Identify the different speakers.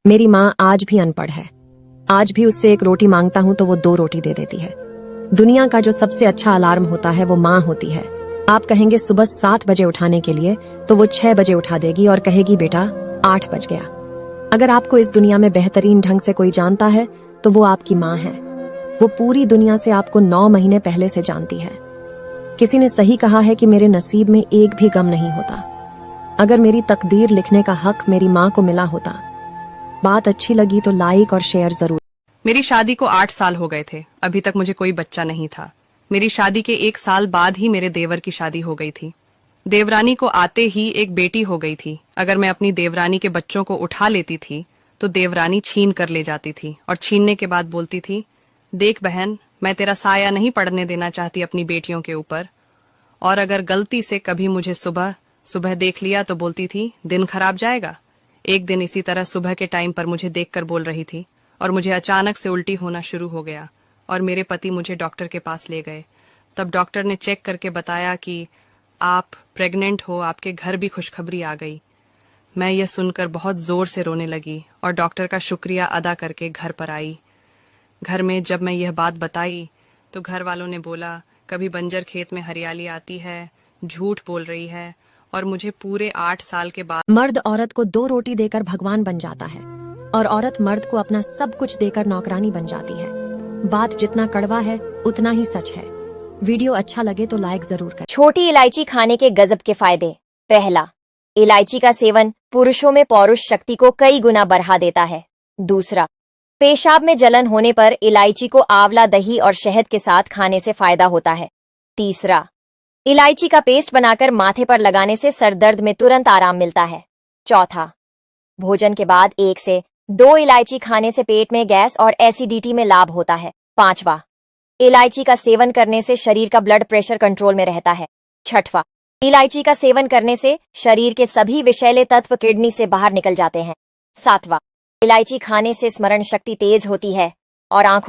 Speaker 1: मेरी माँ आज भी अनपढ़ है। आज भी उससे एक रोटी मांगता हूँ तो वो 2 रोटी दे देती है। दुनिया का जो सबसे अच्छा अलार्म होता है वो माँ होती है। आप कहेंगे सुबह 7 बजे उठाने के लिए तो वो 6 बजे उठा देगी और कहेगी बेटा 8 बज गया। अगर आपको इस दुनिया में बेहतरीन ढंग से कोई जानता है तो वो आपकी माँ है। वो पूरी दुनिया से आपको 9 महीने पहले से जानती है। किसी ने सही कहा है कि मेरे नसीब में एक भी गम नहीं होता। अगर मेरी तकदीर लिखने का हक मेरी माँ को मिला होता। बात अच्छी लगी तो लाइक और शेयर जरूर।
Speaker 2: मेरी शादी को 8 साल हो गए थे। अभी तक मुझे कोई बच्चा नहीं था। मेरी शादी के 1 साल बाद ही मेरे देवर की शादी हो गई थी। देवरानी को आते ही एक बेटी हो गई थी। अगर मैं अपनी देवरानी के बच्चों को उठा लेती थी तो देवरानी छीन कर ले जाती थी और छीनने के बाद बोलती थी, देख बहन, मैं तेरा साया नहीं पड़ने देना चाहती अपनी बेटियों के ऊपर। और अगर गलती से कभी मुझे सुबह सुबह देख लिया तो बोलती थी, दिन खराब जाएगा। एक दिन इसी तरह सुबह के टाइम पर मुझे देखकर बोल रही थी और मुझे अचानक से उल्टी होना शुरू हो गया और मेरे पति मुझे डॉक्टर के पास ले गए। तब डॉक्टर ने चेक करके बताया कि आप प्रेग्नेंट हो, आपके घर भी खुशखबरी आ गई। मैं यह सुनकर बहुत जोर से रोने लगी और डॉक्टर का शुक्रिया अदा करके घर पर आई। घर में जब मैं यह बात बताई तो घर वालों ने बोला, कभी बंजर खेत में हरियाली आती है, झूठ बोल रही है। और मुझे पूरे 8 साल के बाद
Speaker 1: मर्द औरत को 2 रोटी देकर भगवान बन जाता है और औरत मर्द को अपना सब कुछ देकर नौकरानी बन जाती है। बात जितना कड़वा है उतना ही सच है। वीडियो अच्छा लगे तो लाइक जरूर करें।
Speaker 3: छोटी इलायची खाने के गजब के फायदे। पहला, इलायची का सेवन पुरुषों में पौरुष शक्ति को कई गुना बढ़ा देता है। दूसरा, पेशाब में जलन होने पर इलायची को आंवला दही और शहद के साथ खाने से फायदा होता है। तीसरा, इलायची का पेस्ट बनाकर माथे पर लगाने से सर दर्द में तुरंत आराम मिलता है। चौथा, भोजन के बाद 1 से 2 इलायची खाने से पेट में गैस और एसिडिटी में लाभ होता है। पांचवा, इलायची का सेवन करने से शरीर का ब्लड प्रेशर कंट्रोल में रहता है। छठवां, इलायची का सेवन करने से शरीर के सभी विषैले तत्व किडनी से बाहर निकल जाते हैं। सातवां, इलायची खाने से स्मरण शक्ति तेज होती है और आंखों